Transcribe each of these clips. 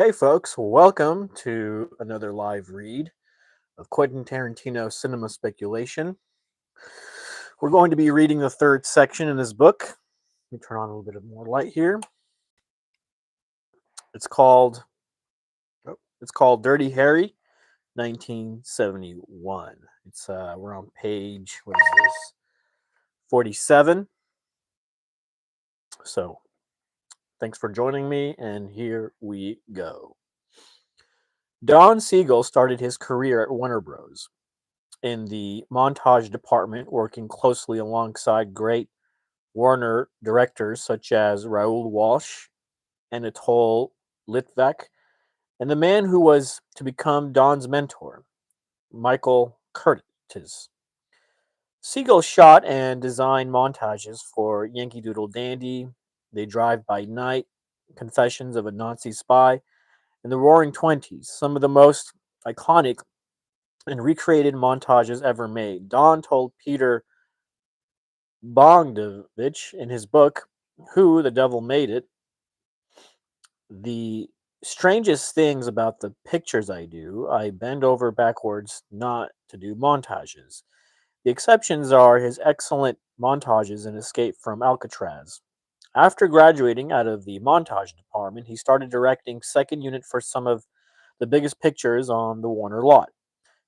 Hey, folks, welcome to another live read of Quentin Tarantino's Cinema Speculation. We're going to be reading the third section in his book. Let me turn on a little bit of more light here. It's called it's called Dirty Harry, 1971. We're on page, what is this, 47. So thanks for joining me, and here we go. Don Siegel started his career at Warner Bros. In the montage department, working closely alongside great Warner directors such as Raoul Walsh, Anatole Litvak, and the man who was to become Don's mentor, Michael Curtiz. Siegel shot and designed montages for Yankee Doodle Dandy, They Drive by Night, Confessions of a Nazi Spy, and The Roaring Twenties, some of the most iconic and recreated montages ever made. Don told Peter Bogdanovich in his book, Who the Devil Made It, the strangest things about the pictures I do, I bend over backwards not to do montages. The exceptions are his excellent montages in Escape from Alcatraz. After graduating out of the montage department, he started directing second unit for some of the biggest pictures on the Warner lot.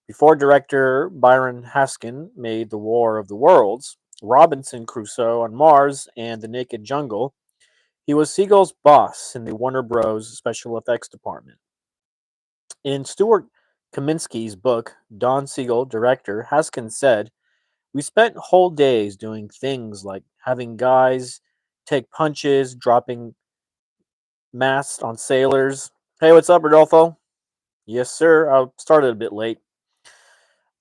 Before director Byron Haskin made The War of the Worlds, Robinson Crusoe on Mars, and The Naked Jungle, he was Siegel's boss in the Warner Bros. Special effects department. In Stuart Kaminsky's book, Don Siegel, director, Haskin said, "We spent whole days doing things like having guys take punches, dropping masks on sailors." Hey, what's up, Rodolfo? Yes, sir. I started a bit late.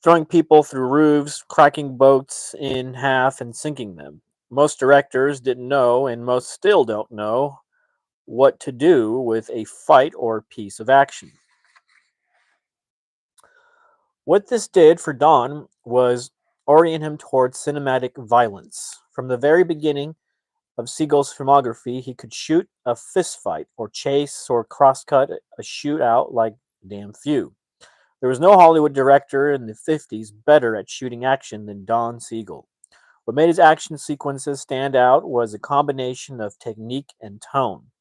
Throwing people through roofs, cracking boats in half, and sinking them. Most directors didn't know, and most still don't know, what to do with a fight or piece of action. What this did for Don was orient him towards cinematic violence. From the very beginning of Siegel's filmography, he could shoot a fistfight or chase or crosscut a shootout like damn few. There was no Hollywood director in the 50s better at shooting action than Don Siegel. What made his action sequences stand out was a combination of technique and tone.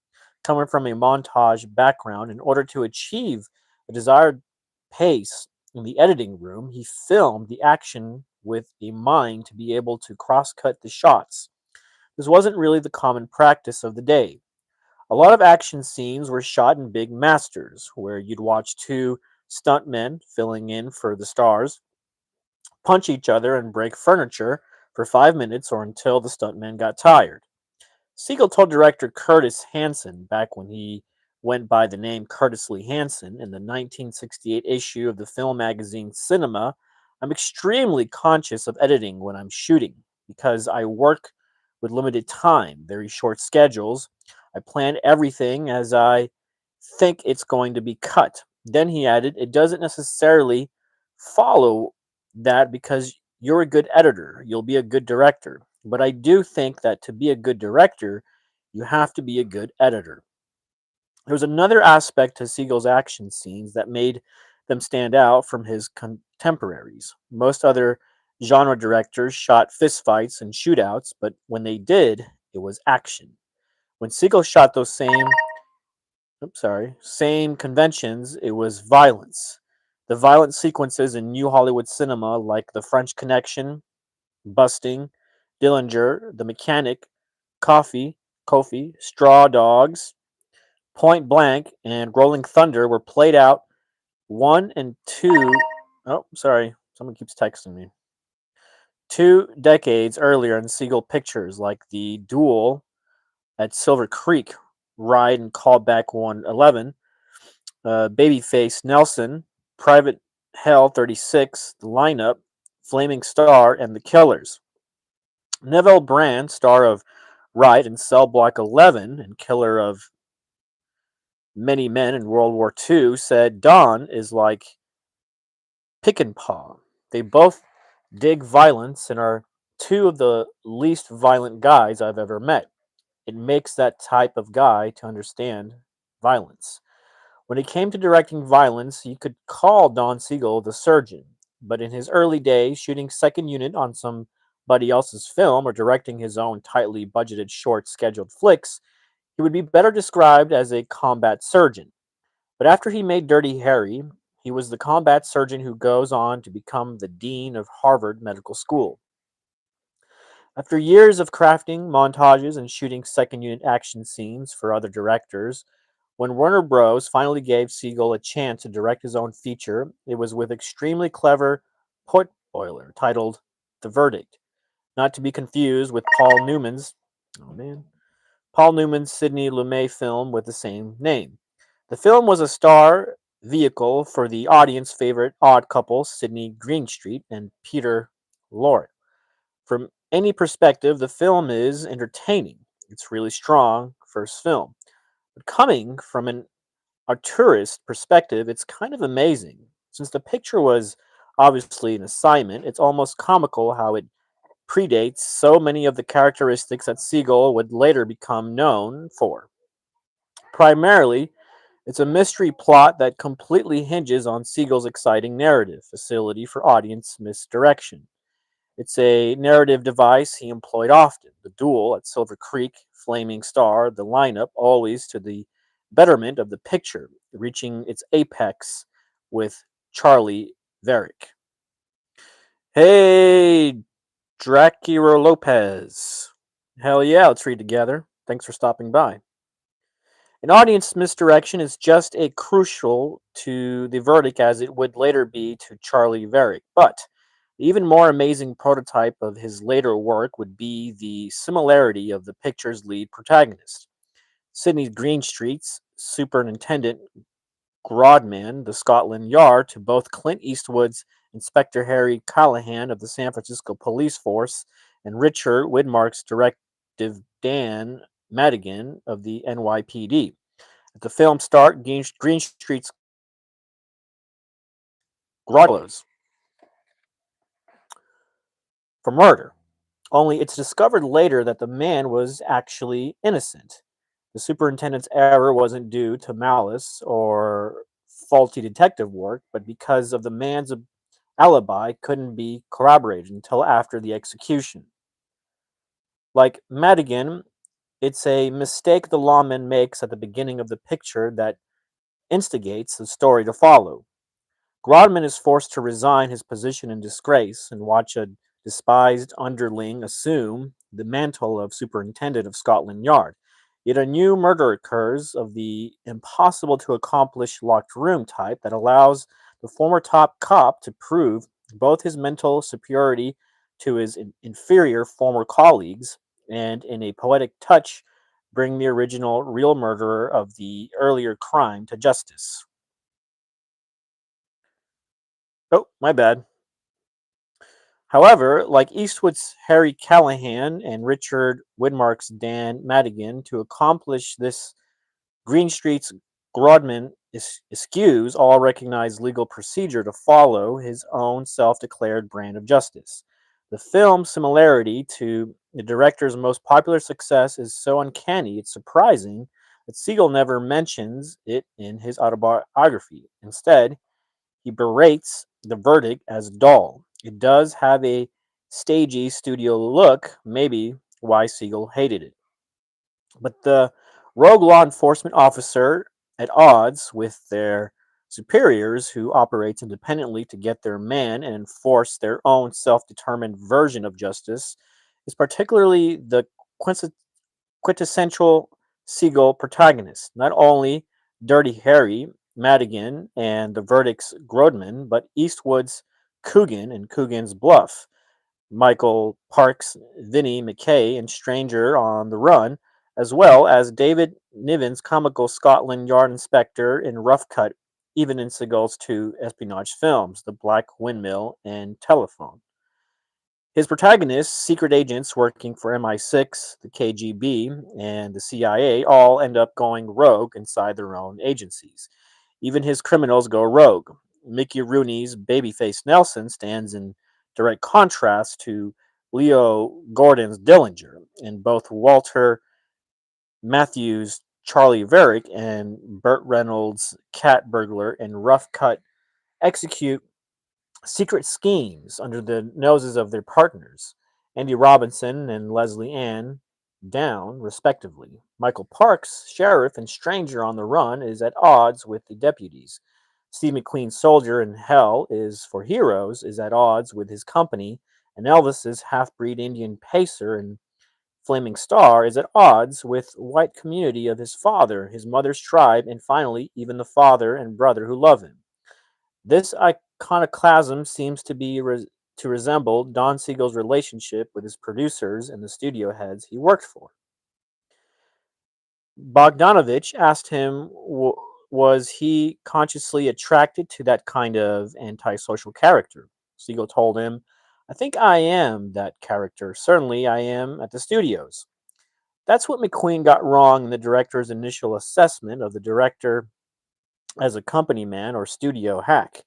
Coming from a montage background, in order to achieve a desired pace in the editing room, he filmed the action with a mind to be able to cross-cut the shots. This wasn't really the common practice of the day. A lot of action scenes were shot in big masters, where you'd watch two stuntmen filling in for the stars punch each other and break furniture for 5 minutes or until the stuntmen got tired. Siegel told director Curtis Hanson, back when he went by the name Curtis Lee Hanson, in the 1968 issue of the film magazine Cinema, "I'm extremely conscious of editing when I'm shooting because I work with limited time, very short schedules. I plan everything as I think it's going to be cut." Then he added, "It doesn't necessarily follow that because you're a good editor, you'll be a good director. But I do think that to be a good director, you have to be a good editor." There was another aspect to Siegel's action scenes that made them stand out from his contemporaries. Most other genre directors shot fistfights and shootouts, but when they did, it was action. When Siegel shot those same conventions, it was violence. The violent sequences in New Hollywood cinema, like The French Connection, Busting, Dillinger, The Mechanic, Coffee, Kofi, Straw Dogs, Point Blank, and Rolling Thunder, were played out one and two. Oh, sorry. Someone keeps texting me. 2 decades earlier in Siegel pictures, like The Duel at Silver Creek, Ride and Callback 111, Babyface Nelson, Private Hell 36, The Lineup, Flaming Star, and The Killers. Neville Brand, star of Ride and Cell Block 11 and killer of many men in World War II, said Don is like Pick and Paw. They both dig violence and are two of the least violent guys I've ever met. It makes that type of guy to understand violence. When it came to directing violence, you could call Don Siegel the surgeon, but in his early days, shooting second unit on somebody else's film or directing his own tightly budgeted short scheduled flicks, he would be better described as a combat surgeon. But after he made Dirty Harry, he was the combat surgeon who goes on to become the dean of Harvard Medical School. After years of crafting montages and shooting second unit action scenes for other directors, when Warner Bros. Finally gave Siegel a chance to direct his own feature, it was with extremely clever potboiler titled The Verdict, not to be confused with oh man, Paul Newman's Sidney Lumet film with the same name. The film was a star vehicle for the audience favorite odd couple Sidney Greenstreet and Peter Lorre. From any perspective, the film is entertaining. It's really strong first film. But coming from an arturist perspective, it's kind of amazing. Since the picture was obviously an assignment, it's almost comical how it predates so many of the characteristics that Siegel would later become known for. Primarily, it's a mystery plot that completely hinges on Siegel's exciting narrative facility for audience misdirection. It's a narrative device he employed often. The duel at Silver Creek, Flaming Star, the lineup, always to the betterment of the picture, reaching its apex with Charlie Varick. Hey, Dracula Lopez. Hell yeah, let's read together. Thanks for stopping by. An audience misdirection is just as crucial to the verdict as it would later be to Charlie Varick. But the even more amazing prototype of his later work would be the similarity of the picture's lead protagonist. Sidney Greenstreet's Superintendent Grodman, the Scotland Yard, to both Clint Eastwood's Inspector Harry Callahan of the San Francisco Police Force and Richard Widmark's Detective Dan Madigan of the NYPD. At the film start, Greenstreet's Grottos for murder. Only it's discovered later that the man was actually innocent. The superintendent's error wasn't due to malice or faulty detective work, but because of the man's alibi couldn't be corroborated until after the execution. Like Madigan, it's a mistake the lawman makes at the beginning of the picture that instigates the story to follow. Grodman is forced to resign his position in disgrace and watch a despised underling assume the mantle of superintendent of Scotland Yard. Yet a new murder occurs of the impossible to accomplish locked room type that allows the former top cop to prove both his mental superiority to his inferior former colleagues and, in a poetic touch, bring the original real murderer of the earlier crime to justice. Oh, my bad. However, like Eastwood's Harry Callahan and Richard Widmark's Dan Madigan, to accomplish this, Greenstreet's Grodman eschews all recognized legal procedure to follow his own self declared brand of justice. The film's similarity to the director's most popular success is so uncanny, it's surprising that Siegel never mentions it in his autobiography. Instead, he berates the verdict as dull. It does have a stagey studio look, maybe why Siegel hated it. But the rogue law enforcement officer at odds with their superiors who operates independently to get their man and enforce their own self-determined version of justice is particularly the quintessential Siegel protagonist. Not only Dirty Harry, Madigan, and the verdict's Grodman, but Eastwood's Coogan and Coogan's Bluff, Michael Parks, Vinnie McKay, and Stranger on the Run, as well as David Niven's comical Scotland Yard inspector in Rough Cut, even in Seagal's two espionage films, The Black Windmill and Telephone. His protagonists, secret agents working for MI6, the KGB, and the CIA, all end up going rogue inside their own agencies. Even his criminals go rogue. Mickey Rooney's babyface Nelson stands in direct contrast to Leo Gordon's Dillinger, and both Walter Matthews' Charlie Varick and Burt Reynolds' cat burglar and Rough Cut execute secret schemes under the noses of their partners, Andy Robinson and Leslie Ann Down, respectively. Michael Parks, sheriff and stranger on the run, is at odds with the deputies. Steve McQueen's soldier in Hell is for Heroes is at odds with his company, and Elvis's half-breed Indian pacer and Flaming Star is at odds with white community of his father, his mother's tribe, and finally even the father and brother who love him. This iconoclasm seems to resemble Don Siegel's relationship with his producers and the studio heads he worked for. Bogdanovich asked him, was he consciously attracted to that kind of antisocial character? Siegel told him, I think I am that character. Certainly I am at the studios. That's what McQueen got wrong in the director's initial assessment of the director as a company man or studio hack.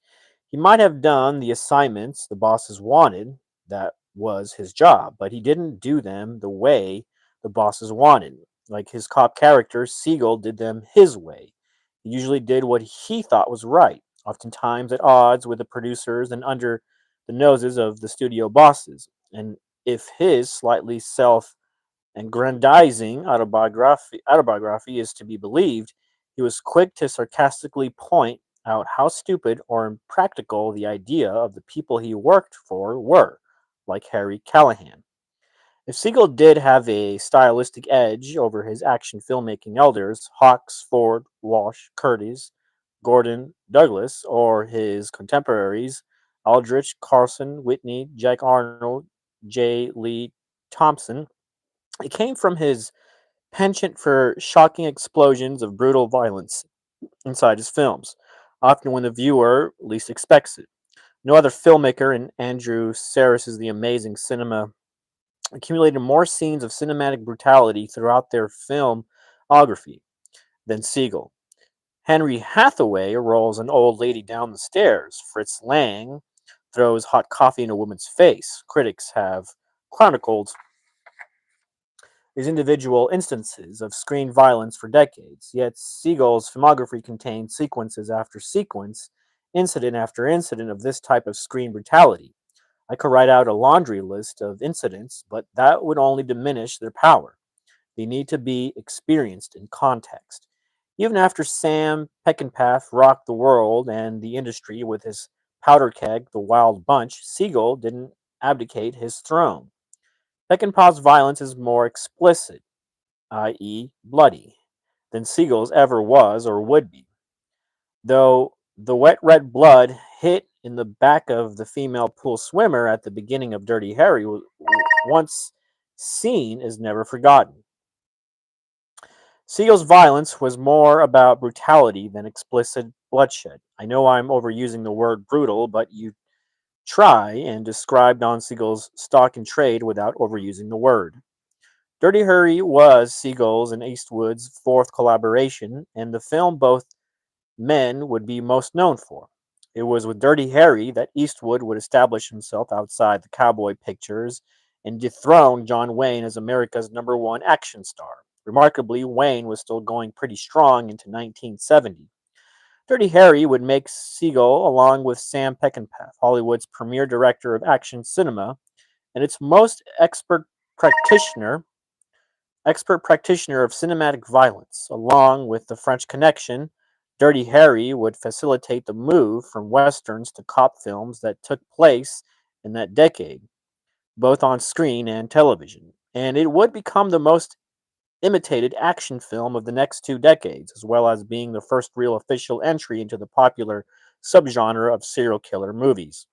He might have done the assignments the bosses wanted, that was his job, but he didn't do them the way the bosses wanted. Like his cop character, Siegel did them his way. He usually did what he thought was right, oftentimes at odds with the producers and under the noses of the studio bosses. And if his slightly self aggrandizing autobiography is to be believed, he was quick to sarcastically point out how stupid or impractical the idea of the people he worked for were, like Harry Callahan. If Siegel did have a stylistic edge over his action filmmaking elders, Hawks, Ford, Walsh, Curtis, Gordon, Douglas, or his contemporaries, Aldrich, Carlson, Whitney, Jack Arnold, J. Lee Thompson, it came from his penchant for shocking explosions of brutal violence inside his films, often when the viewer least expects it. No other filmmaker in Andrew Sarris's The Amazing Cinema accumulated more scenes of cinematic brutality throughout their filmography than Siegel. Henry Hathaway rolls an old lady down the stairs. Fritz Lang throws hot coffee in a woman's face. Critics have chronicled these individual instances of screen violence for decades, yet Siegel's filmography contains sequences after sequence, incident after incident of this type of screen brutality. I could write out a laundry list of incidents, but that would only diminish their power. They need to be experienced in context. Even after Sam Peckinpah rocked the world and the industry with his powder keg, The Wild Bunch, Siegel didn't abdicate his throne. Peckinpah's violence is more explicit, i.e., bloody, than Siegel's ever was or would be. Though the wet red blood hit in the back of the female pool swimmer at the beginning of Dirty Harry, once seen, is never forgotten. Siegel's violence was more about brutality than explicit bloodshed. I know I'm overusing the word brutal, but you try and describe Don Siegel's stock and trade without overusing the word. Dirty Harry was Siegel's and Eastwood's fourth collaboration, and the film both men would be most known for. It was with Dirty Harry that Eastwood would establish himself outside the cowboy pictures and dethrone John Wayne as America's number one action star. Remarkably, Wayne was still going pretty strong into 1970. Dirty Harry would make Siegel, along with Sam Peckinpah, Hollywood's premier director of action cinema and its most practitioner expert practitioner of cinematic violence. Along with the French Connection, Dirty Harry would facilitate the move from westerns to cop films that took place in that decade, both on screen and television. And it would become the most imitated action film of the next 2 decades, as well as being the first real official entry into the popular subgenre of serial killer movies.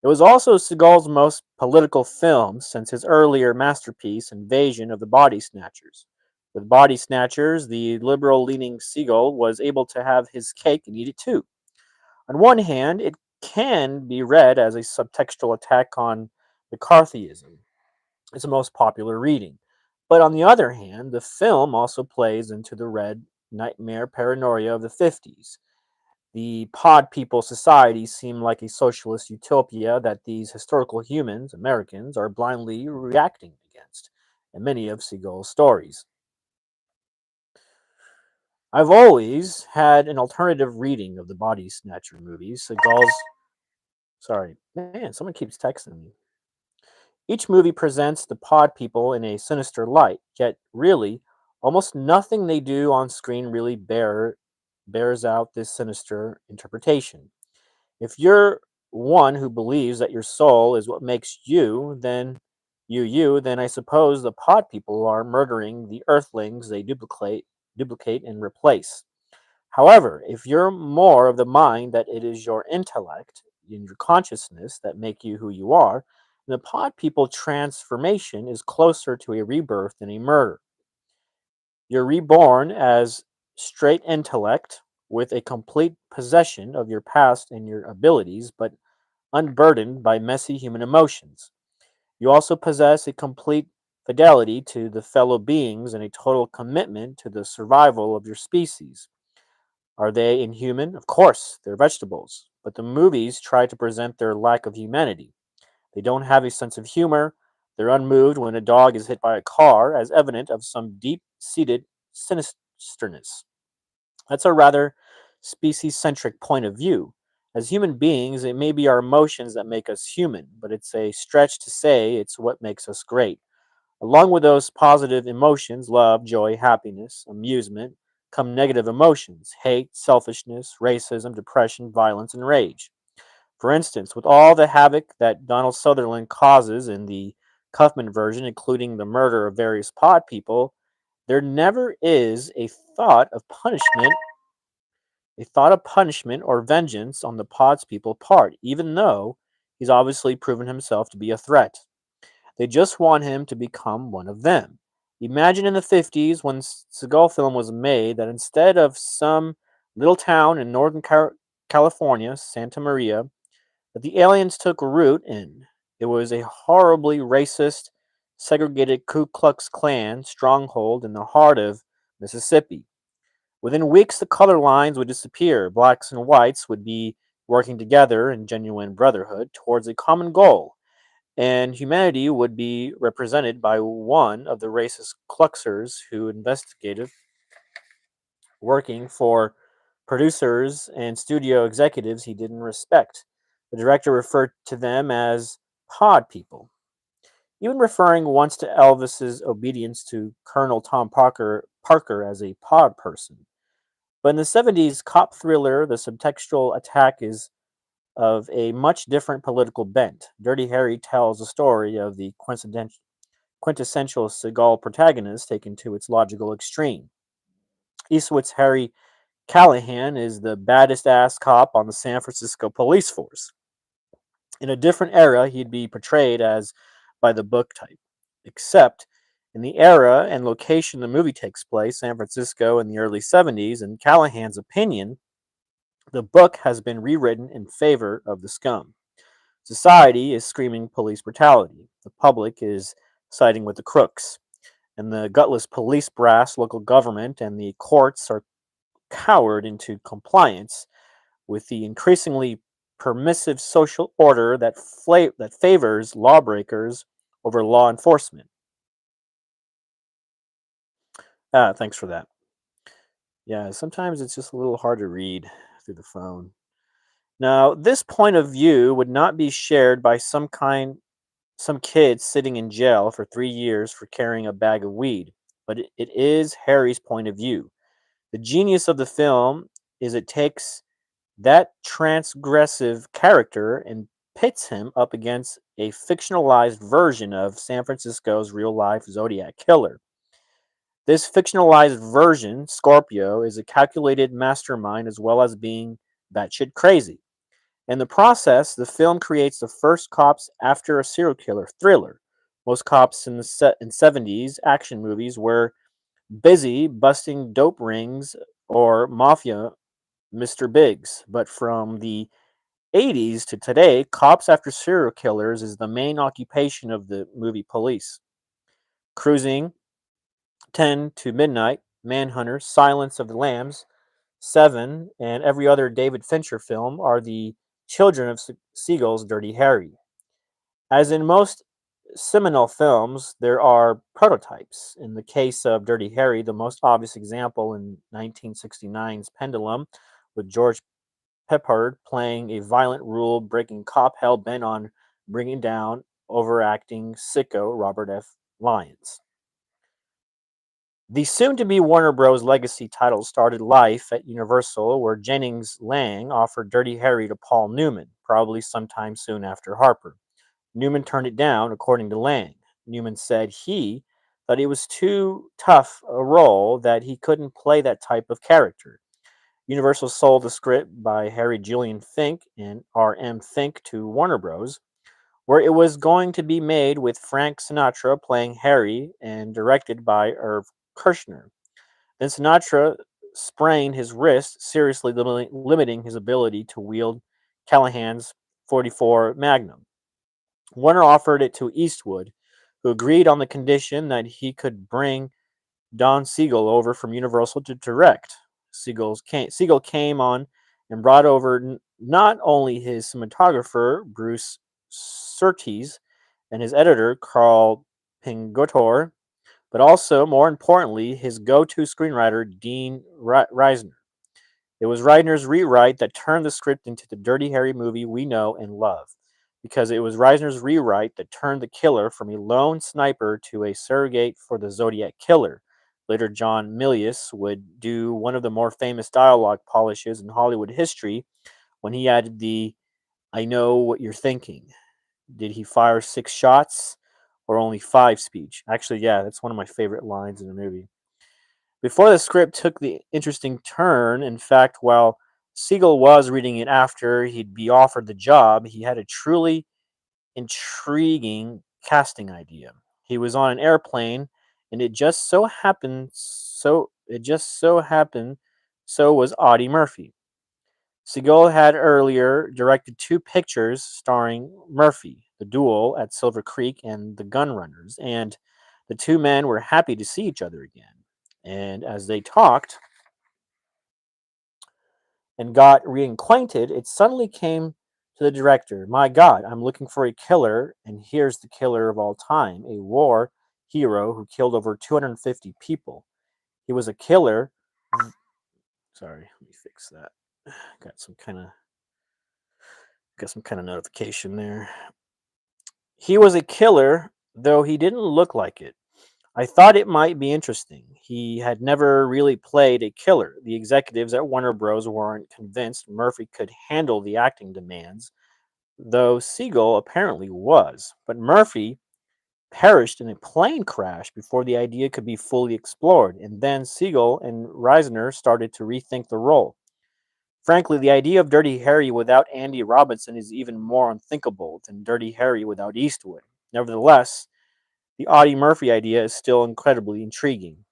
It was also Seagal's most political film since his earlier masterpiece, Invasion of the Body Snatchers. With Body Snatchers, the liberal leaning Seagal was able to have his cake and eat it too. On one hand, it can be read as a subtextual attack on McCarthyism. It's the most popular reading. But on the other hand, the film also plays into the red nightmare paranoia of the 50s. The pod people society seemed like a socialist utopia that these historical humans, Americans, are blindly reacting against in many of Seagal's stories. I've always had an alternative reading of the Body Snatcher movies. Seagal's. Sorry. Man, someone keeps texting me. Each movie presents the pod people in a sinister light, yet, really, almost nothing they do on screen really bears out this sinister interpretation. If you're one who believes that your soul is what makes you, then I suppose the pod people are murdering the earthlings they duplicate and replace. However, if you're more of the mind that it is your intellect and your consciousness that make you who you are, then the pod people transformation is closer to a rebirth than a murder. You're reborn as straight intellect with a complete possession of your past and your abilities, but unburdened by messy human emotions. You also possess a complete fidelity to the fellow beings and a total commitment to the survival of your species. Are they inhuman? Of course, they're vegetables. But the movies try to present their lack of humanity. They don't have a sense of humor. They're unmoved when a dog is hit by a car, as evident of some deep seated sinisterness. That's a rather species centric point of view. As human beings, it may be our emotions that make us human, but it's a stretch to say it's what makes us great. Along with those positive emotions, love, joy, happiness, amusement, come negative emotions: hate, selfishness, racism, depression, violence, and rage. For instance, with all the havoc that Donald Sutherland causes in the Kaufman version, including the murder of various pod people, there never is a thought of punishment or vengeance on the pod's people part, even though he's obviously proven himself to be a threat. They just want him to become one of them. Imagine in the 50s when Seagal film was made that instead of some little town in Northern California, Santa Maria, that the aliens took root in. It was a horribly racist, segregated Ku Klux Klan stronghold in the heart of Mississippi. Within weeks, the color lines would disappear. Blacks and whites would be working together in genuine brotherhood towards a common goal, and humanity would be represented by one of the racist Kluxers who investigated, working for producers and studio executives he didn't respect. The director referred to them as pod people, even referring once to Elvis's obedience to Colonel Tom Parker as a pod person. But in the 70s cop thriller, the subtextual attack is of a much different political bent. Dirty Harry tells the story of the quintessential Seagal protagonist taken to its logical extreme. Eastwood's Harry Callahan is the baddest ass cop on the San Francisco police force. In a different era, he'd be portrayed as by the book type, except in the era and location the movie takes place, San Francisco in the early 70s, in Callahan's opinion, the book has been rewritten in favor of the scum. Society is screaming police brutality. The public is siding with the crooks. And the gutless police brass, local government, and the courts are cowered into compliance with the increasingly permissive social order that favors lawbreakers over law enforcement. Thanks for that. Yeah, sometimes it's just a little hard to read through the phone. Now, this point of view would not be shared by some kid sitting in jail for 3 years for carrying a bag of weed, but it is Harry's point of view. The genius of the film is it takes that transgressive character and pits him up against a fictionalized version of San Francisco's real life Zodiac killer. This fictionalized version, Scorpio, is a calculated mastermind as well as being batshit crazy. In the process, the film creates the first cops after a serial killer thriller. Most cops in the 70s action movies were busy busting dope rings or mafia Mr. Biggs, but from the 80s to today, cops after serial killers is the main occupation of the movie police. Cruising, 10 to Midnight, Manhunter, Silence of the Lambs, Seven, and every other David Fincher film are the children of Seagal's Dirty Harry. As in most seminal films, there are prototypes. In the case of Dirty Harry, the most obvious example in 1969's Pendulum, with George Peppard playing a violent rule breaking cop hell bent on bringing down overacting sicko Robert F. Lyons. The soon to be Warner Bros. Legacy title started life at Universal, where Jennings Lang offered Dirty Harry to Paul Newman, probably sometime soon after Harper. Newman turned it down, according to Lang. Newman said he thought it was too tough a role, that he couldn't play that type of character. Universal sold the script by Harry Julian Fink and R.M. Fink to Warner Bros., where it was going to be made with Frank Sinatra playing Harry and directed by Irv Kirshner. Then Sinatra sprained his wrist, seriously limiting his ability to wield Callahan's 44 Magnum. Warner offered it to Eastwood, who agreed on the condition that he could bring Don Siegel over from Universal to direct. Siegel came on and brought over not only his cinematographer, Bruce Surtees, and his editor, Carl Pingotor, but also, more importantly, his go to screenwriter, Dean Reisner. It was Reisner's rewrite that turned the script into the Dirty Harry movie we know and love, because it was Reisner's rewrite that turned the killer from a lone sniper to a surrogate for the Zodiac Killer. Later, John Milius would do one of the more famous dialogue polishes in Hollywood history when he added the "I know what you're thinking. Did he fire 6 shots or only 5" speech? Actually, yeah, that's one of my favorite lines in the movie. Before the script took the interesting turn, in fact, while Siegel was reading it after he'd be offered the job, he had a truly intriguing casting idea. He was on an airplane, and it just so happened so was Audie Murphy. Segal had earlier directed 2 pictures starring Murphy, The Duel at Silver Creek and The Gunrunners, and the two men were happy to see each other again. And as they talked and got reacquainted, it suddenly came to the director, "My God, I'm looking for a killer, and here's the killer of all time, a war hero who killed over 250 people. He was a killer." Sorry, let me fix that. Got some kind of notification there. "He was a killer, though he didn't look like it. I thought it might be interesting. He had never really played a killer. The executives at Warner Bros. Weren't convinced Murphy could handle the acting demands, though Siegel apparently was. But Murphy perished in a plane crash before the idea could be fully explored, and then Siegel and Reisner started to rethink the role. Frankly, the idea of Dirty Harry without Andy Robinson is even more unthinkable than Dirty Harry without Eastwood. Nevertheless, the Audie Murphy idea is still incredibly intriguing.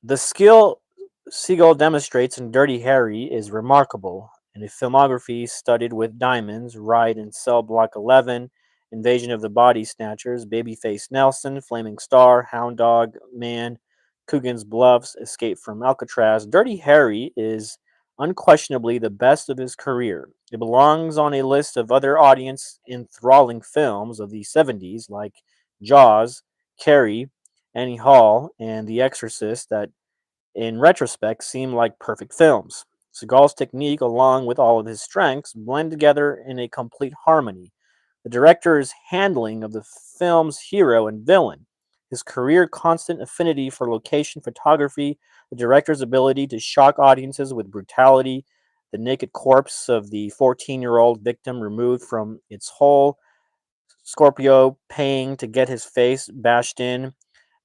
The skill Siegel demonstrates in Dirty Harry is remarkable. In a filmography studded with diamonds, Ride in Cell Block 11, Invasion of the Body Snatchers, Babyface Nelson, Flaming Star, Hound Dog Man, Coogan's Bluffs, Escape from Alcatraz, Dirty Harry is unquestionably the best of his career. It belongs on a list of other audience enthralling films of the 70s like Jaws, Carrie, Annie Hall, and The Exorcist that in retrospect seem like perfect films. Seagal's technique, along with all of his strengths, blend together in a complete harmony. The director's handling of the film's hero and villain, his career constant affinity for location photography, the director's ability to shock audiences with brutality, the naked corpse of the 14-year-old victim removed from its hole, Scorpio paying to get his face bashed in,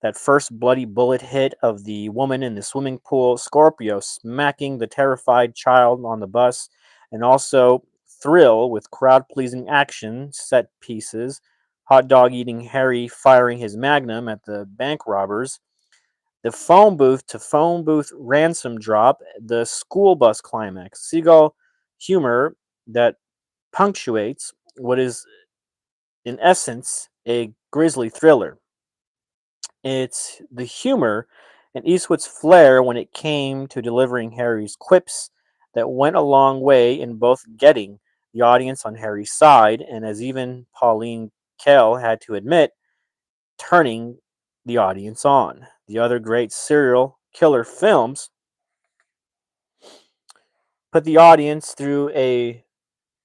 that first bloody bullet hit of the woman in the swimming pool, Scorpio smacking the terrified child on the bus, and also Thrill with crowd pleasing action set pieces, hot dog eating Harry firing his magnum at the bank robbers, the phone booth to phone booth ransom drop, the school bus climax, Seagull humor that punctuates what is, in essence, a grisly thriller. It's the humor and Eastwood's flair when it came to delivering Harry's quips that went a long way in both getting the audience on Harry's side, and as even Pauline Kael had to admit, turning the audience on. The other great serial killer films put the audience through a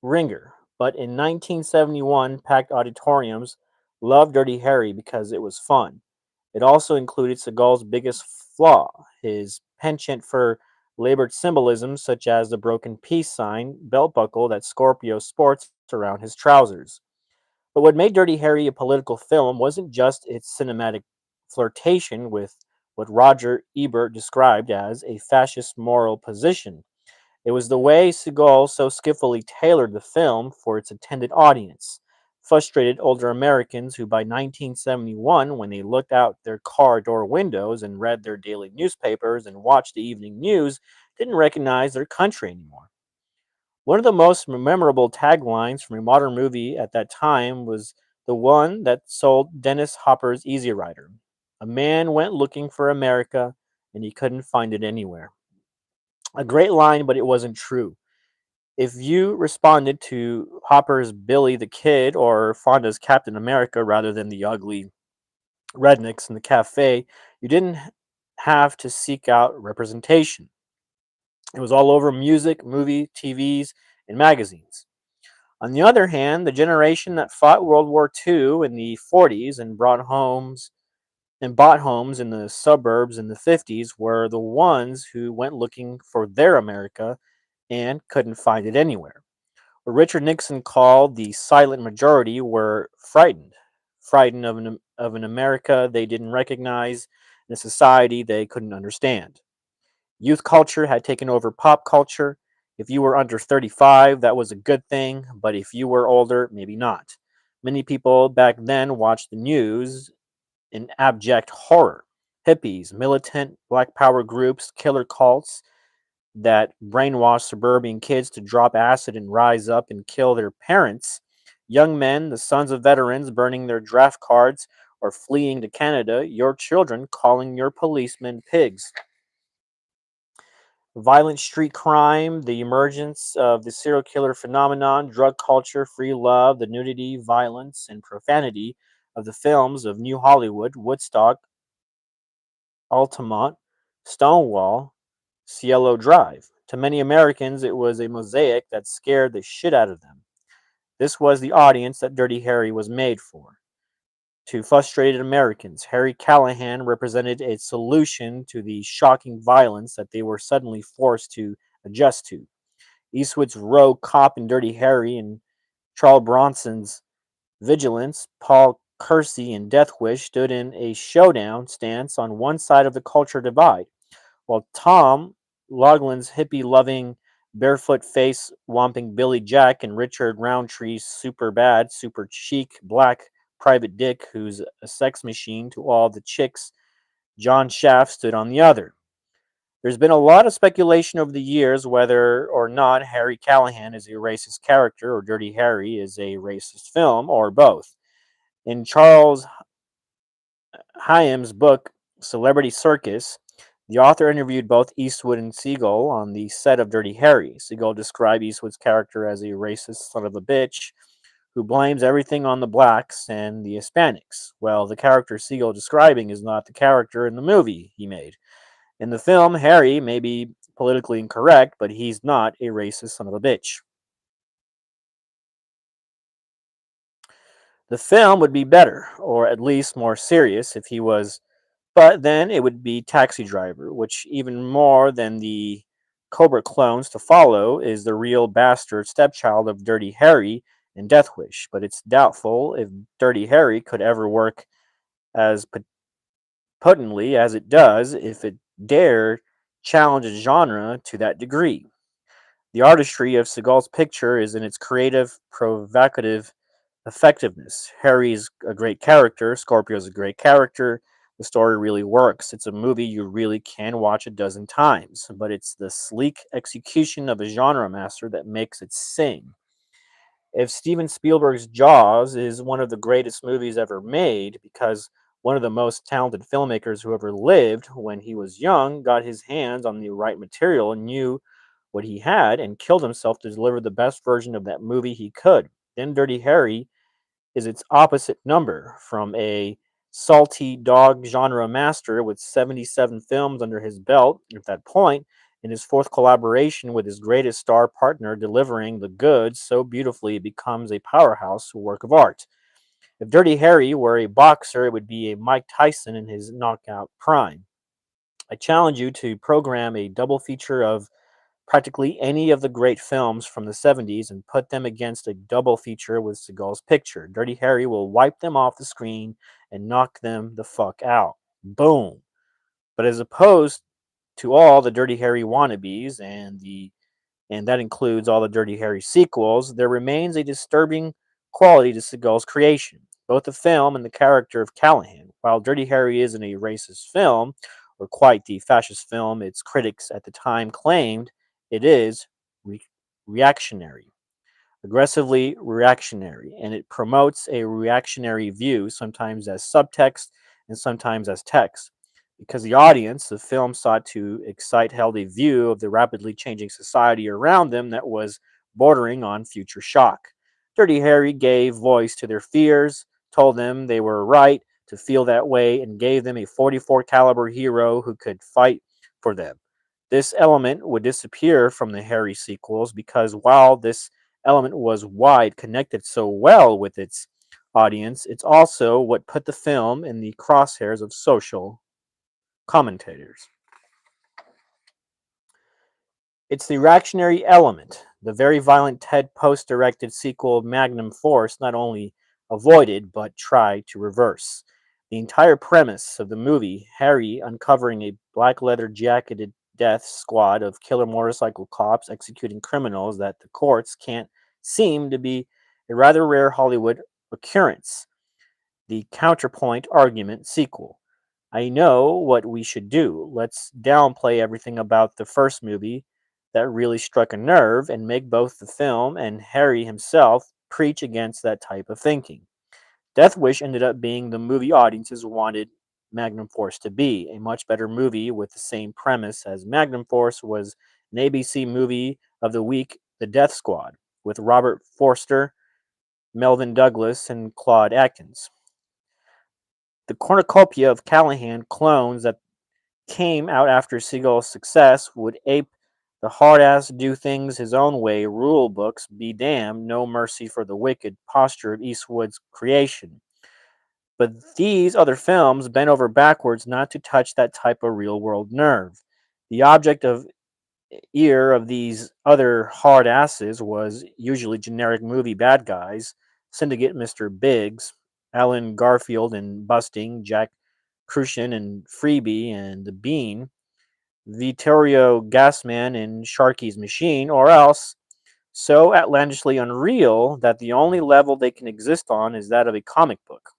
ringer, but in 1971, packed auditoriums loved Dirty Harry because it was fun. It also included Seagal's biggest flaw, his penchant for labored symbolism, such as the broken peace sign belt buckle that Scorpio sports around his trousers. But what made Dirty Harry a political film wasn't just its cinematic flirtation with what Roger Ebert described as a fascist moral position. It was the way Seagal so skillfully tailored the film for its intended audience. Frustrated older Americans who, by 1971, when they looked out their car door windows and read their daily newspapers and watched the evening news, didn't recognize their country anymore. One of the most memorable taglines from a modern movie at that time was the one that sold Dennis Hopper's Easy Rider. A man went looking for America and he couldn't find it anywhere. A great line, but it wasn't true. If you responded to Hopper's Billy the Kid or Fonda's Captain America rather than the ugly rednecks in the cafe, you didn't have to seek out representation. It was all over music, movie, TVs, and magazines. On the other hand, the generation that fought World War II in the 40s and bought homes in the suburbs in the 50s were the ones who went looking for their America and couldn't find it anywhere. What Richard Nixon called the silent majority were frightened of an America they didn't recognize, in a society they couldn't understand. Youth culture had taken over pop culture. If you were under 35, that was a good thing, but if you were older, maybe not. Many people back then watched the news in abject horror. Hippies, militant black power groups, killer cults that brainwash suburban kids to drop acid and rise up and kill their parents. Young men, the sons of veterans, burning their draft cards or fleeing to Canada. Your children calling your policemen pigs. Violent street crime, the emergence of the serial killer phenomenon, drug culture, free love, the nudity, violence, and profanity of the films of New Hollywood, Woodstock, Altamont, Stonewall, Cielo Drive. To many Americans, it was a mosaic that scared the shit out of them. This was the audience that Dirty Harry was made for. To frustrated Americans, Harry Callahan represented a solution to the shocking violence that they were suddenly forced to adjust to. Eastwood's rogue cop in Dirty Harry and Charles Bronson's Vigilance, Paul Kersey in Death Wish stood in a showdown stance on one side of the culture divide, while Tom Laughlin's hippie-loving, barefoot face womping Billy Jack and Richard Roundtree's super bad, super chic black private dick who's a sex machine to all the chicks, John Shaft stood on the other. There's been a lot of speculation over the years whether or not Harry Callahan is a racist character or Dirty Harry is a racist film or both. In Charles Hyam's book, Celebrity Circus, the author interviewed both Eastwood and Seagal on the set of Dirty Harry. Seagal described Eastwood's character as a racist son of a bitch who blames everything on the blacks and the Hispanics. Well, the character Seagal describing is not the character in the movie he made. In the film, Harry may be politically incorrect, but he's not a racist son of a bitch. The film would be better, or at least more serious, if he was, but then it would be Taxi Driver, which, even more than the Cobra clones to follow, is the real bastard stepchild of Dirty Harry and Death Wish. But it's doubtful if Dirty Harry could ever work as potently as it does if it dared challenge a genre to that degree. The artistry of Seagal's picture is in its creative, provocative effectiveness. Harry's a great character, Scorpio's a great character. The story really works. It's a movie you really can watch a dozen times, but it's the sleek execution of a genre master that makes it sing. If Steven Spielberg's Jaws is one of the greatest movies ever made because one of the most talented filmmakers who ever lived when he was young got his hands on the right material and knew what he had and killed himself to deliver the best version of that movie he could. Then Dirty Harry is its opposite number, from a salty dog genre master with 77 films under his belt at that point, in his fourth collaboration with his greatest star partner, delivering the goods so beautifully it becomes a powerhouse work of art. If Dirty Harry were a boxer, it would be a Mike Tyson in his knockout prime. I challenge you to program a double feature of practically any of the great films from the 70s and put them against a double feature with Seagal's picture. Dirty Harry will wipe them off the screen and knock them the fuck out. Boom. But as opposed to all the Dirty Harry wannabes and that includes all the Dirty Harry sequels, there remains a disturbing quality to Seagal's creation, both the film and the character of Callahan. While Dirty Harry isn't a racist film, or quite the fascist film its critics at the time claimed, it is re- reactionary, aggressively reactionary, and it promotes a reactionary view, sometimes as subtext and sometimes as text. Because the audience, the film sought to excite held a view of the rapidly changing society around them that was bordering on future shock. Dirty Harry gave voice to their fears, told them they were right to feel that way, and gave them a 44 caliber hero who could fight for them. This element would disappear from the Harry sequels because while this element was wide connected so well with its audience, it's also what put the film in the crosshairs of social commentators. It's the reactionary element the very violent Ted Post directed sequel Magnum Force not only avoided but tried to reverse. The entire premise of the movie, Harry uncovering a black leather jacketed death squad of killer motorcycle cops executing criminals that the courts can't seem to be a rather rare Hollywood occurrence. The counterpoint argument sequel. I know what we should do. Let's downplay everything about the first movie that really struck a nerve and make both the film and Harry himself preach against that type of thinking. Death Wish ended up being the movie audiences wanted Magnum Force to be, a much better movie with the same premise as Magnum Force was an ABC movie of the week, The Death Squad, with Robert Forster, Melvin Douglas, and Claude Atkins. The cornucopia of Callahan clones that came out after Seagal's success would ape the hard ass do things his own way rule books be damned, no mercy for the wicked posture of Eastwood's creation. But these other films bent over backwards not to touch that type of real world nerve. The object of ear of these other hard asses was usually generic movie bad guys, Syndicate Mr. Biggs, Alan Garfield and Busting, Jack Crucian and Freebie and the Bean, Vittorio Gassman in Sharky's Machine, or else so outlandishly unreal that the only level they can exist on is that of a comic book.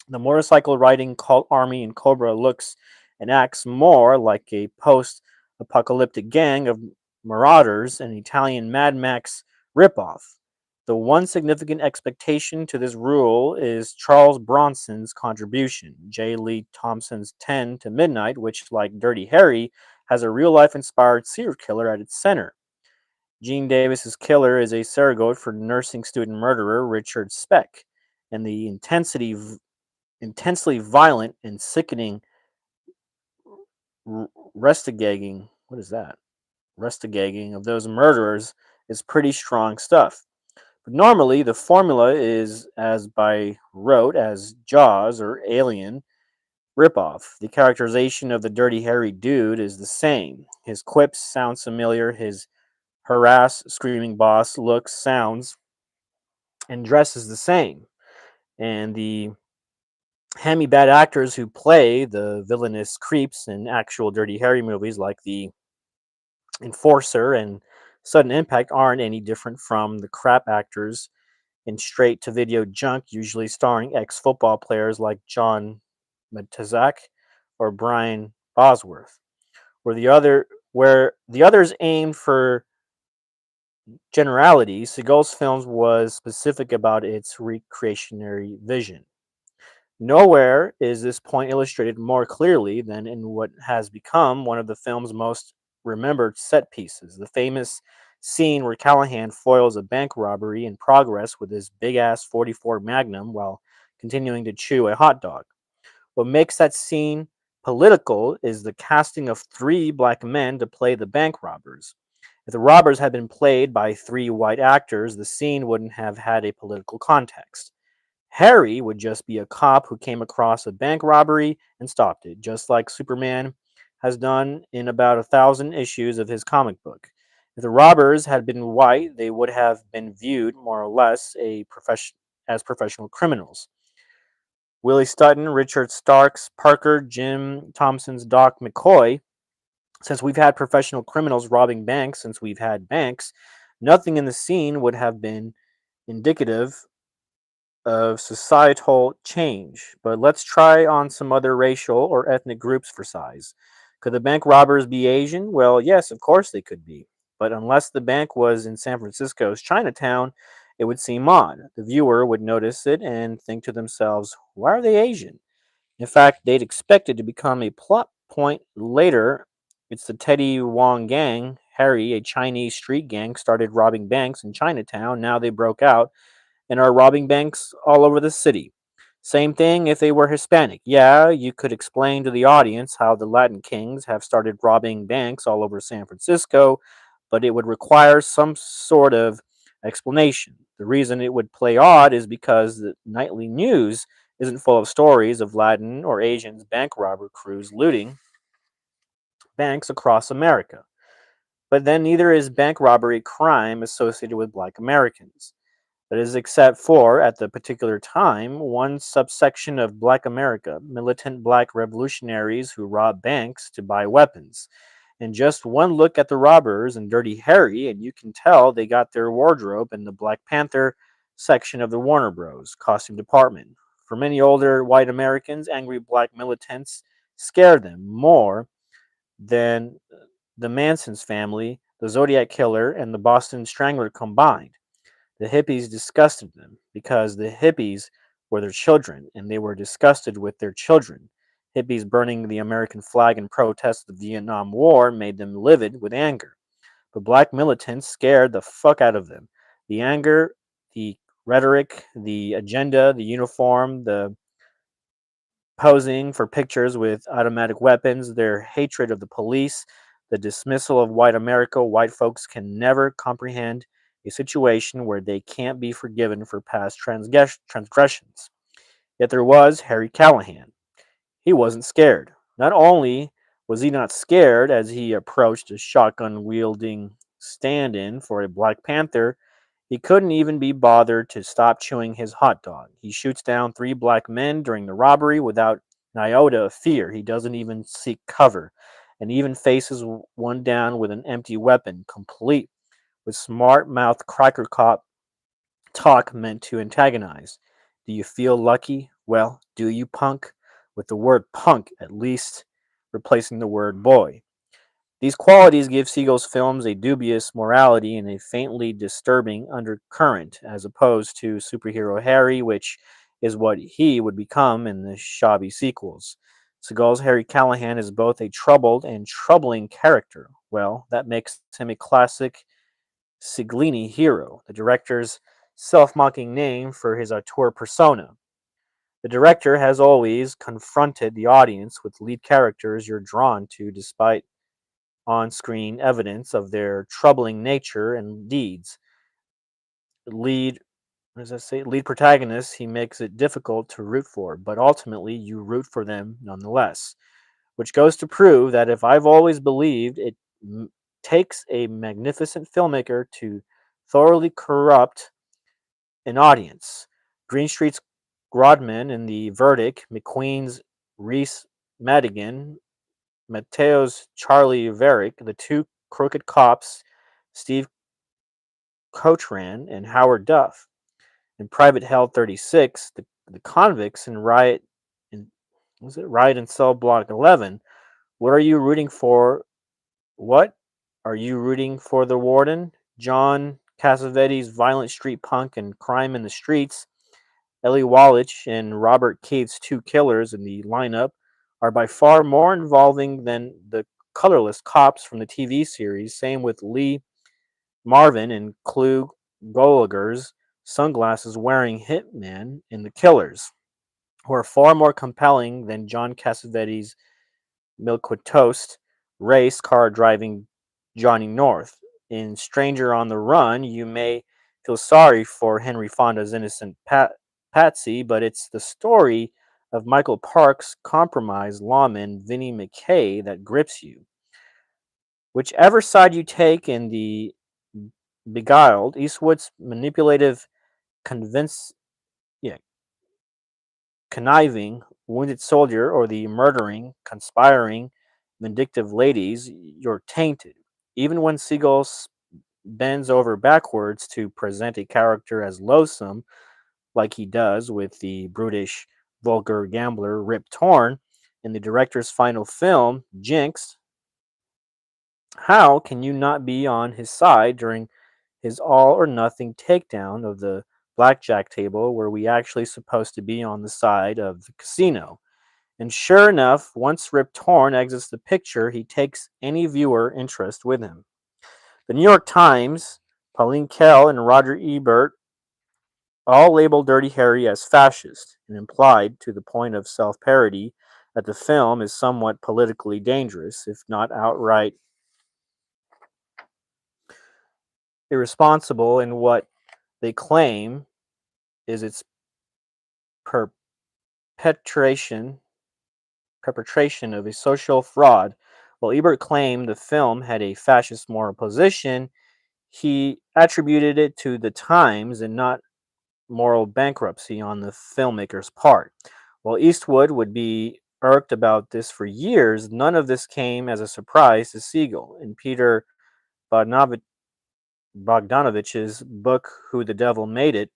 The motorcycle riding cult army in Cobra looks and acts more like a post apocalyptic gang of marauders, an Italian Mad Max ripoff. The one significant expectation to this rule is Charles Bronson's contribution, J. Lee Thompson's 10 to Midnight, which, like Dirty Harry, has a real life inspired serial killer at its center. Gene Davis's killer is a surrogate for nursing student murderer Richard Speck, and the intensely violent and sickening restigating what is that restigating of those murderers is pretty strong stuff. But normally the formula is as by rote as Jaws or Alien ripoff. The characterization of the Dirty Harry dude is the same. His quips sound familiar, his harass screaming boss looks, sounds, and dresses the same, and the hammy bad actors who play the villainous creeps in actual Dirty Harry movies like the Enforcer and Sudden Impact aren't any different from the crap actors in straight to video junk, usually starring ex football players like John Matizak or Brian Bosworth, where the others aimed for generality. Seagal's films was specific about its recreationary vision. Nowhere is this point illustrated more clearly than in what has become one of the film's most remembered set pieces. The famous scene where Callahan foils a bank robbery in progress with his big ass 44 Magnum while continuing to chew a hot dog. What makes that scene political is the casting of three black men to play the bank robbers. If the robbers had been played by three white actors, the scene wouldn't have had a political context. Harry would just be a cop who came across a bank robbery and stopped it, just like Superman has done in about 1,000 issues of his comic book. If the robbers had been white, they would have been viewed more or less as professional criminals. Willie Stutton, Richard Starks, Parker, Jim Thompson's Doc McCoy. Since we've had professional criminals robbing banks since we've had banks, nothing in the scene would have been indicative of societal change. But let's try on some other racial or ethnic groups for size. Could the bank robbers be Asian? Well, yes, of course they could be. But unless the bank was in San Francisco's Chinatown, it would seem odd. The viewer would notice it and think to themselves, why are they Asian? In fact, they'd expect it to become a plot point later. It's the Teddy Wong gang. Harry, a Chinese street gang, started robbing banks in Chinatown. Now they broke out and are robbing banks all over the city. Same thing if they were Hispanic. Yeah, you could explain to the audience how the Latin kings have started robbing banks all over San Francisco, but it would require some sort of explanation. The reason it would play odd is because the nightly news isn't full of stories of Latin or Asians bank robber crews looting banks across America. But then neither is bank robbery a crime associated with black Americans. That is, except for, at the particular time, one subsection of Black America, militant black revolutionaries who robbed banks to buy weapons. And just one look at the robbers and Dirty Harry, and you can tell they got their wardrobe in the Black Panther section of the Warner Bros. Costume department. For many older white Americans, angry black militants scared them more than the Manson's family, the Zodiac Killer, and the Boston Strangler combined. The hippies disgusted them because the hippies were their children and they were disgusted with their children. Hippies burning the American flag in protest of the Vietnam War made them livid with anger. But black militants scared the fuck out of them. The anger, the rhetoric, the agenda, the uniform, the posing for pictures with automatic weapons, their hatred of the police, the dismissal of white America. White folks can never comprehend a situation where they can't be forgiven for past transgressions. Yet there was Harry Callahan. He wasn't scared. Not only was he not scared as he approached a shotgun wielding stand in for a Black Panther, he couldn't even be bothered to stop chewing his hot dog. He shoots down three black men during the robbery without an iota of fear. He doesn't even seek cover and even faces one down with an empty weapon, complete with smart mouth cracker cop talk meant to antagonize. Do you feel lucky? Well, do you, punk? With the word punk at least replacing the word boy. These qualities give Siegel's films a dubious morality and a faintly disturbing undercurrent, as opposed to Superhero Harry, which is what he would become in the shabby sequels. Seagal's Harry Callahan is both a troubled and troubling character. Well, that makes him a classic Siglini hero, the director's self mocking name for his auteur persona. The director has always confronted the audience with lead characters you're drawn to despite on screen evidence of their troubling nature and deeds. Lead what does that say? Lead protagonists he makes it difficult to root for, but ultimately you root for them nonetheless. Which goes to prove that if I've always believed it takes a magnificent filmmaker to thoroughly corrupt an audience. Greenstreet's Grodman in The Verdict, McQueen's Reese Madigan, Mateo's Charlie Varick, the two crooked cops, Steve Cochran and Howard Duff. In Private Hell 36, the convicts in Riot in Cell Block 11. What are you rooting for? What are you rooting for? The warden, John Cassavetes' violent street punk and crime in the streets. Ellie Wallach and Robert Keith's two killers in the lineup are by far more involving than the colorless cops from the TV series. Same with Lee Marvin and Clu Gallagher's sunglasses wearing hitmen in The Killers, who are far more compelling than John Cassavetes' milk with toast race car driving Johnny North. In Stranger on the Run, you may feel sorry for Henry Fonda's innocent Patsy, but it's the story of Michael Park's compromised lawman Vinnie McKay that grips you. Whichever side you take in the Beguiled, Eastwood's manipulative, convince, yeah, conniving wounded soldier or the murdering, conspiring, vindictive ladies, you're tainted. Even when Siegel bends over backwards to present a character as loathsome, like he does with the brutish, vulgar gambler Rip Torn in the director's final film, Jinx, how can you not be on his side during his all or nothing takedown of the blackjack table where we actually supposed to be on the side of the casino? And sure enough, once Rip Torn exits the picture, he takes any viewer interest with him. The New York Times, Pauline Kael, and Roger Ebert all labeled Dirty Harry as fascist and implied, to the point of self parody, that the film is somewhat politically dangerous, if not outright irresponsible in what they claim is its perpetration perpetration of a social fraud. While Ebert claimed the film had a fascist moral position, he attributed it to the times and not moral bankruptcy on the filmmaker's part. While Eastwood would be irked about this for years, none of this came as a surprise to Siegel. In Peter Bogdanovich's book, Who the Devil Made It,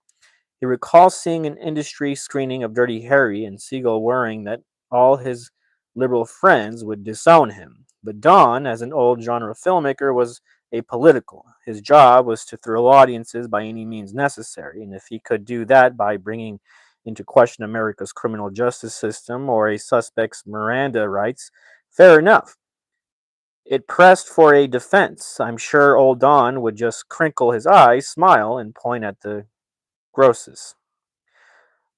he recalls seeing an industry screening of Dirty Harry and Siegel worrying that all his liberal friends would disown him. But Don, as an old genre filmmaker, was apolitical. His job was to thrill audiences by any means necessary, and if he could do that by bringing into question America's criminal justice system or a suspect's Miranda rights, fair enough. It pressed for a defense. I'm sure old Don would just crinkle his eyes, smile, and point at the grosses.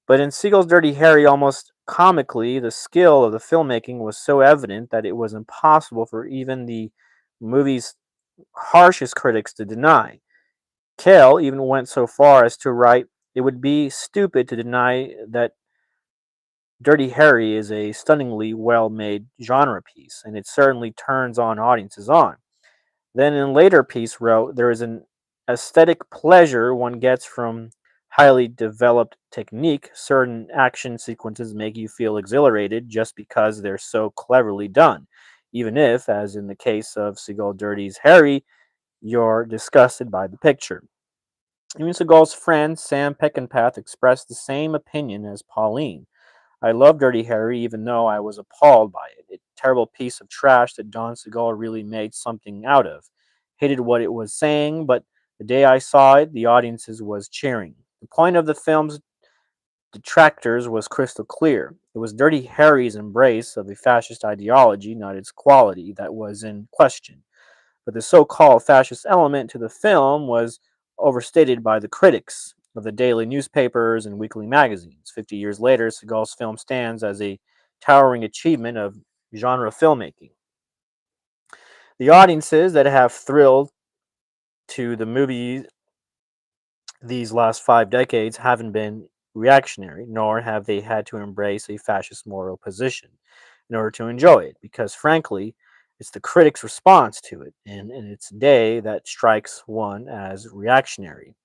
But in Siegel's Dirty Harry, almost comically, the skill of the filmmaking was so evident that it was impossible for even the movie's harshest critics to deny. Kael even went so far as to write, "It would be stupid to deny that Dirty Harry is a stunningly well made genre piece, and it certainly turns on audiences on." Then in later piece wrote, "There is an aesthetic pleasure one gets from highly developed technique. Certain action sequences make you feel exhilarated just because they're so cleverly done, even if, as in the case of Seagal Dirty's Harry, you're disgusted by the picture." Even Seagal's friend Sam Peckinpah expressed the same opinion as Pauline. "I love Dirty Harry even though I was appalled by it. A terrible piece of trash that Don Segal really made something out of. Hated what it was saying, but the day I saw it, the audiences was cheering." The point of the film's detractors was crystal clear. It was Dirty Harry's embrace of a fascist ideology, not its quality, that was in question. But the so-called fascist element to the film was overstated by the critics of the daily newspapers and weekly magazines. 50 years later, Seagal's film stands as a towering achievement of genre filmmaking. The audiences that have thrilled to the movie these last 5 decades haven't been reactionary, nor have they had to embrace a fascist moral position in order to enjoy it, because frankly, it's the critics' response to it and in its day that strikes one as reactionary.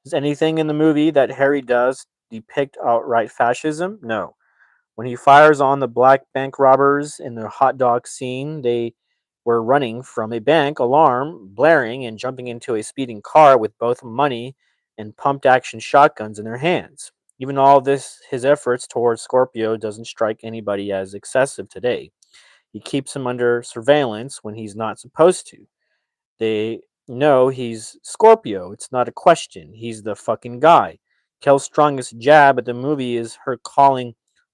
Does anything in the movie that Harry does depict outright fascism? No. When he fires on the black bank robbers in the hot dog scene, they were running from a bank, alarm blaring, and jumping into a speeding car with both money and pumped action shotguns in their hands. Even all this, his efforts towards Scorpio doesn't strike anybody as excessive today. He keeps him under surveillance when he's not supposed to. They know he's Scorpio. It's not a question. He's the fucking guy. Kel's strongest jab at the movie is her calling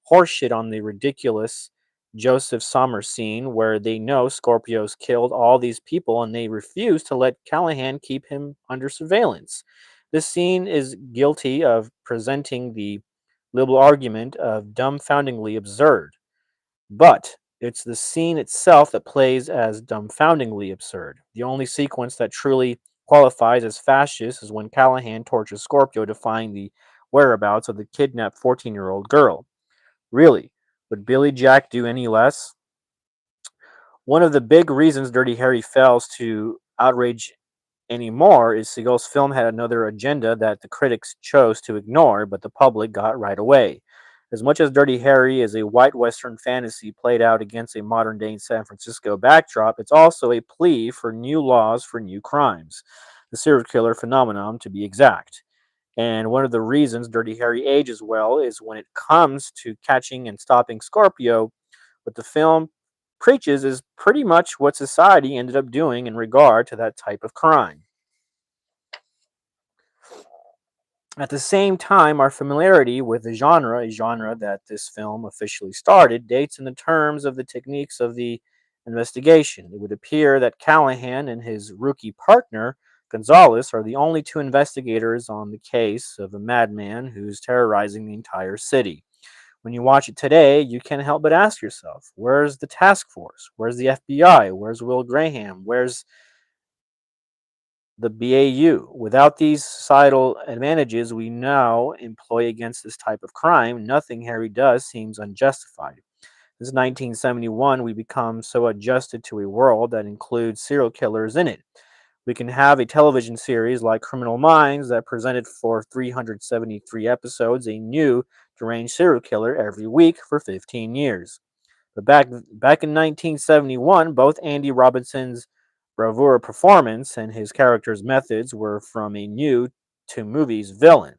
horseshit on the ridiculous Joseph Sommer scene where they know Scorpio's killed all these people and they refuse to let Callahan keep him under surveillance. This scene is guilty of presenting the liberal argument of dumbfoundingly absurd, but it's the scene itself that plays as dumbfoundingly absurd. The only sequence that truly qualifies as fascist is when Callahan tortures Scorpio to find the whereabouts of the kidnapped 14-year-old girl. Really, would Billy Jack do any less? One of the big reasons Dirty Harry fails to outrage anymore is Seagal's film had another agenda that the critics chose to ignore, but the public got right away. As much as Dirty Harry is a white western fantasy played out against a modern day San Francisco backdrop, it's also a plea for new laws for new crimes, the serial killer phenomenon to be exact. And one of the reasons Dirty Harry ages well is when it comes to catching and stopping Scorpio, what the film preaches is pretty much what society ended up doing in regard to that type of crime. At the same time, our familiarity with the genre, a genre that this film officially started, dates in the terms of the techniques of the investigation. It would appear that Callahan and his rookie partner, Gonzalez, are the only two investigators on the case of a madman who's terrorizing the entire city. When you watch it today, you can't help but ask yourself, where's the task force? Where's the FBI? Where's Will Graham? Where's the BAU? Without these societal advantages we now employ against this type of crime, nothing Harry does seems unjustified. Since 1971, we become so adjusted to a world that includes serial killers in it. We can have a television series like Criminal Minds that presented for 373 episodes a new deranged serial killer every week for 15 years. But back in 1971, both Andy Robinson's bravura performance and his character's methods were from a new to movies villain.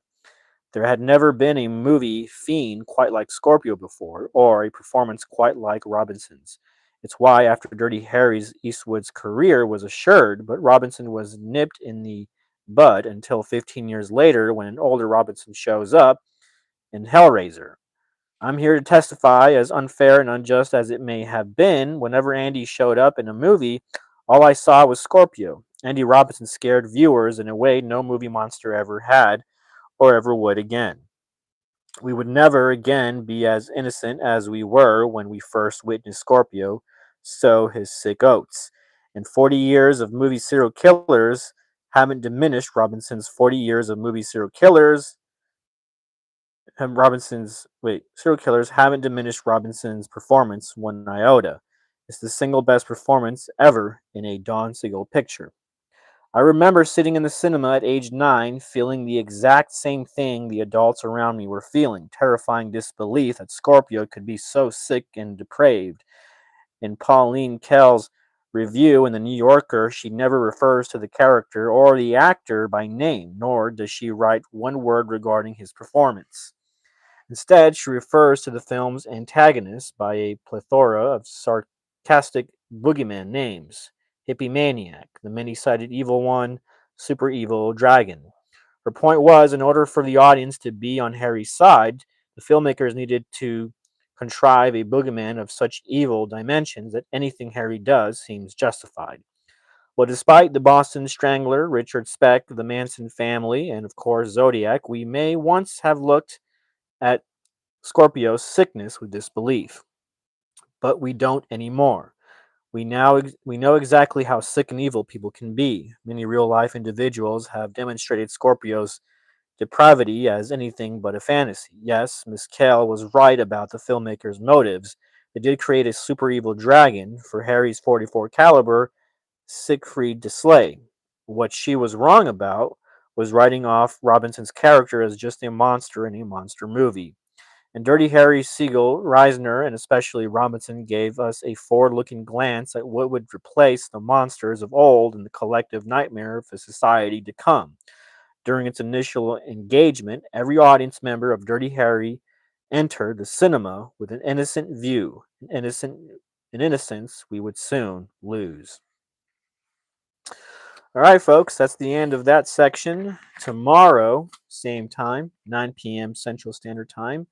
There had never been a movie fiend quite like Scorpio before, or a performance quite like Robinson's. It's why, after Dirty Harry's, Eastwood's career was assured, but Robinson was nipped in the bud until 15 years later when an older Robinson shows up in Hellraiser. I'm here to testify, as unfair and unjust as it may have been, whenever Andy showed up in a movie, all I saw was Scorpio. Andy Robinson scared viewers in a way no movie monster ever had or ever would again. We would never again be as innocent as we were when we first witnessed Scorpio sow his sick oats. And 40 years of movie serial killers haven't diminished Robinson's 40 years of movie serial killers. Serial killers haven't diminished Robinson's performance one iota. It's the single best performance ever in a Don Siegel picture. I remember sitting in the cinema at age 9, feeling the exact same thing the adults around me were feeling, terrifying disbelief that Scorpio could be so sick and depraved. In Pauline Kael's review in The New Yorker, she never refers to the character or the actor by name, nor does she write one word regarding his performance. Instead, she refers to the film's antagonist by a plethora of sarcastic boogeyman names: Hippie Maniac, the many sided evil one, Super Evil Dragon. Her point was, in order for the audience to be on Harry's side, the filmmakers needed to contrive a boogeyman of such evil dimensions that anything Harry does seems justified. Well, despite the Boston Strangler, Richard Speck, the Manson family, and of course Zodiac, we may once have looked at Scorpio's sickness with disbelief, but we don't anymore. We know exactly how sick and evil people can be. Many real life individuals have demonstrated Scorpio's depravity as anything but a fantasy. Yes, Miss Kael was right about the filmmaker's motives. They did create a super evil dragon for Harry's 44 caliber Siegfried to slay. What she was wrong about was writing off Robinson's character as just a monster in a monster movie. And Dirty Harry, Siegel, Reisner, and especially Robinson gave us a forward-looking glance at what would replace the monsters of old in the collective nightmare of a society to come. During its initial engagement, every audience member of Dirty Harry entered the cinema with an innocent view, an innocence we would soon lose. All right, folks, that's the end of that section. Tomorrow, same time, 9 p.m. Central Standard Time,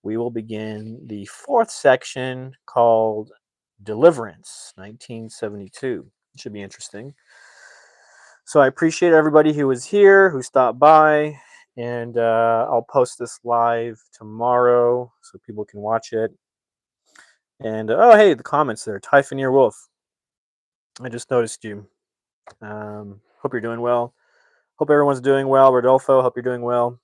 we will begin the fourth section called Deliverance, 1972. It should be interesting. So I appreciate everybody who was here, who stopped by, and I'll post this live tomorrow so people can watch it. And oh, hey, the comments there, Typhoneer Wolf. I just noticed you. Hope you're doing well. Hope everyone's doing well. Rodolfo, hope you're doing well.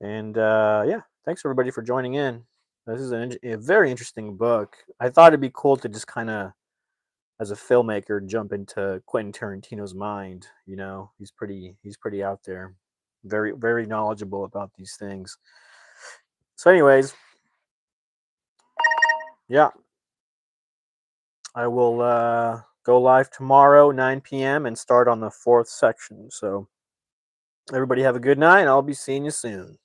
And yeah, thanks everybody for joining in. This is a very interesting book. I thought it'd be cool to just kind of, as a filmmaker, jump into Quentin Tarantino's mind. You know, he's pretty out there, very knowledgeable about these things. So, anyways, yeah, I will go live tomorrow, 9 p.m., and start on the fourth section. So, everybody have a good night, and I'll be seeing you soon.